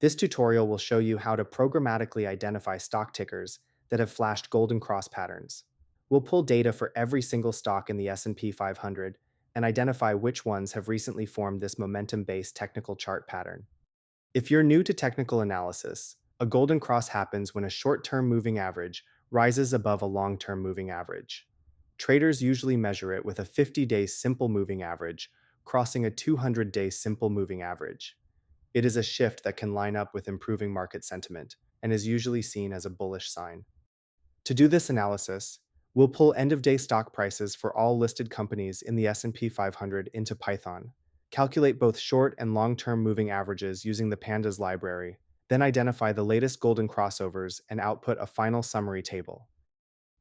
This tutorial will show you how to programmatically identify stock tickers that have flashed golden cross patterns. We'll pull data for every single stock in the S&P 500 and identify which ones have recently formed this momentum-based technical chart pattern. If you're new to technical analysis, a golden cross happens when a short-term moving average rises above a long-term moving average. Traders usually measure it with a 50-day simple moving average crossing a 200-day simple moving average. It is a shift that can line up with improving market sentiment and is usually seen as a bullish sign. To do this analysis, we'll pull end-of-day stock prices for all listed companies in the S&P 500 into Python, calculate both short and long-term moving averages using the pandas library, then identify the latest golden crossovers and output a final summary table.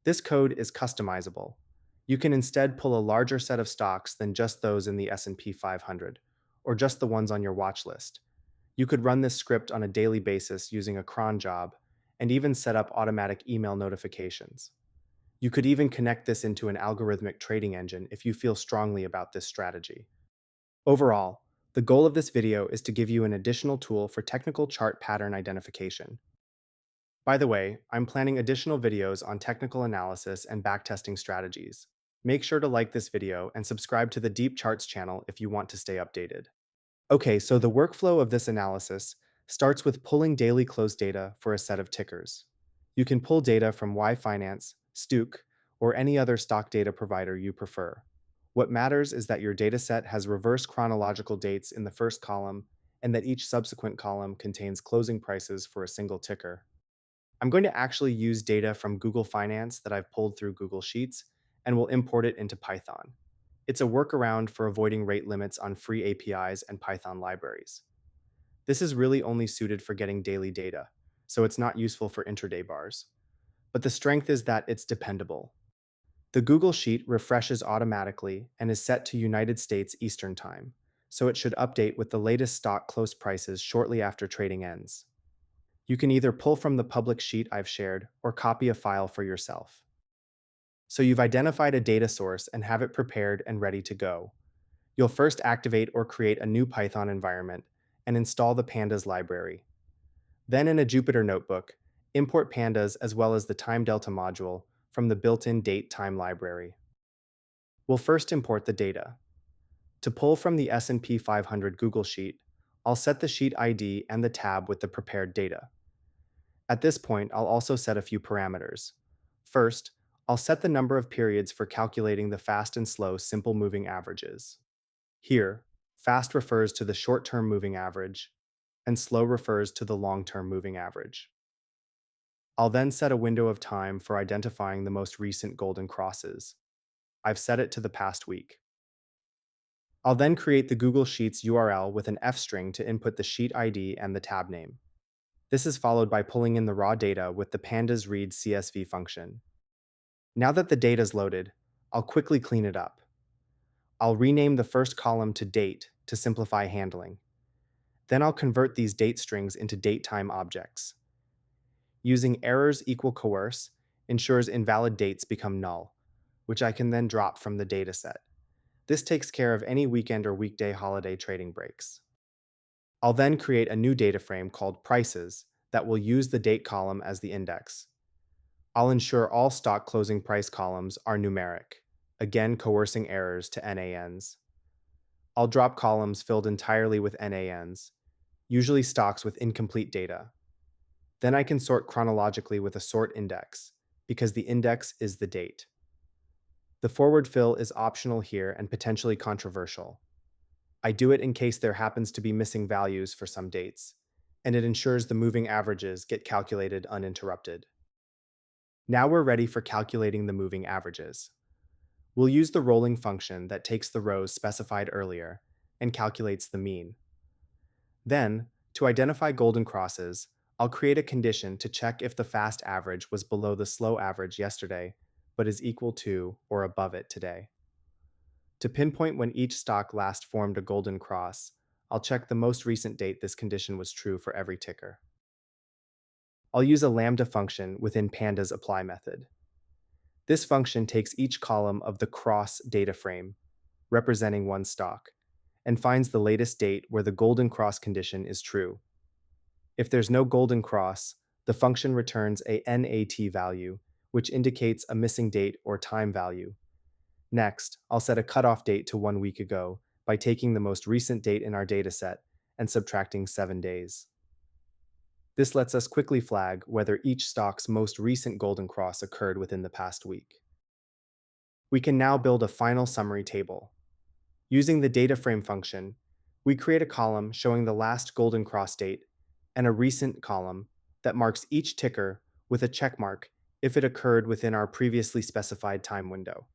This code is customizable. You can instead pull a larger set of stocks than just those in the S&P 500, or just the ones on your watch list. You could run this script on a daily basis using a cron job, and even set up automatic email notifications. You could even connect this into an algorithmic trading engine if you feel strongly about this strategy. Overall, the goal of this video is to give you an additional tool for technical chart pattern identification. By the way, I'm planning additional videos on technical analysis and backtesting strategies. Make sure to like this video and subscribe to the Deep Charts channel if you want to stay updated. Okay, so the workflow of this analysis starts with pulling daily close data for a set of tickers. You can pull data from Y Finance, Stuk, or any other stock data provider you prefer. What matters is that your dataset has reverse chronological dates in the first column and that each subsequent column contains closing prices for a single ticker. I'm going to actually use data from Google Finance that I've pulled through Google Sheets and will import it into Python. It's a workaround for avoiding rate limits on free APIs and Python libraries. This is really only suited for getting daily data, so it's not useful for intraday bars. But the strength is that it's dependable. The Google Sheet refreshes automatically and is set to United States Eastern Time, so it should update with the latest stock close prices shortly after trading ends. You can either pull from the public sheet I've shared or copy a file for yourself. So you've identified a data source and have it prepared and ready to go. You'll first activate or create a new Python environment and install the pandas library. Then in a Jupyter notebook, import pandas as well as the time delta module from the built-in date time library. We'll first import the data. To pull from the S&P 500 Google Sheet, I'll set the sheet ID and the tab with the prepared data. At this point, I'll also set a few parameters. First, I'll set the number of periods for calculating the fast and slow simple moving averages. Here, fast refers to the short-term moving average, and slow refers to the long-term moving average. I'll then set a window of time for identifying the most recent golden crosses. I've set it to the past week. I'll then create the Google Sheets URL with an F string to input the sheet ID and the tab name. This is followed by pulling in the raw data with the pandas read CSV function. Now that the data is loaded, I'll quickly clean it up. I'll rename the first column to date to simplify handling. Then I'll convert these date strings into datetime objects. Using errors equal coerce ensures invalid dates become null, which I can then drop from the dataset. This takes care of any weekend or weekday holiday trading breaks. I'll then create a new data frame called prices that will use the date column as the index. I'll ensure all stock closing price columns are numeric, again coercing errors to NANs. I'll drop columns filled entirely with NANs, usually stocks with incomplete data. Then I can sort chronologically with a sort index, because the index is the date. The forward fill is optional here and potentially controversial. I do it in case there happens to be missing values for some dates, and it ensures the moving averages get calculated uninterrupted. Now we're ready for calculating the moving averages. We'll use the rolling function that takes the rows specified earlier and calculates the mean. Then, to identify golden crosses, I'll create a condition to check if the fast average was below the slow average yesterday, but is equal to or above it today. To pinpoint when each stock last formed a golden cross, I'll check the most recent date this condition was true for every ticker. I'll use a lambda function within pandas apply method. This function takes each column of the cross data frame, representing one stock, and finds the latest date where the golden cross condition is true. If there's no golden cross, the function returns a NAT value, which indicates a missing date or time value. Next, I'll set a cutoff date to 1 week ago by taking the most recent date in our dataset and subtracting 7 days. This lets us quickly flag whether each stock's most recent golden cross occurred within the past week. We can now build a final summary table. Using the data frame function, we create a column showing the last golden cross date and a recent column that marks each ticker with a check mark if it occurred within our previously specified time window.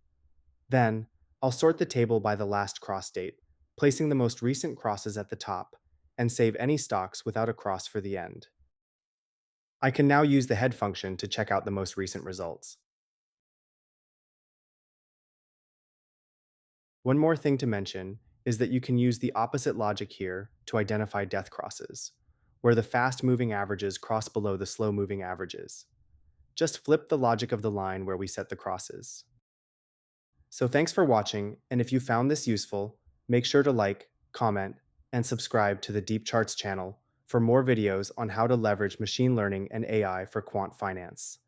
Then, I'll sort the table by the last cross date, placing the most recent crosses at the top, and save any stocks without a cross for the end. I can now use the head function to check out the most recent results. One more thing to mention is that you can use the opposite logic here to identify death crosses, where the fast-moving averages cross below the slow-moving averages. Just flip the logic of the line where we set the crosses. So thanks for watching, and if you found this useful, make sure to like, comment, and subscribe to the Deep Charts channel for more videos on how to leverage machine learning and AI for quant finance.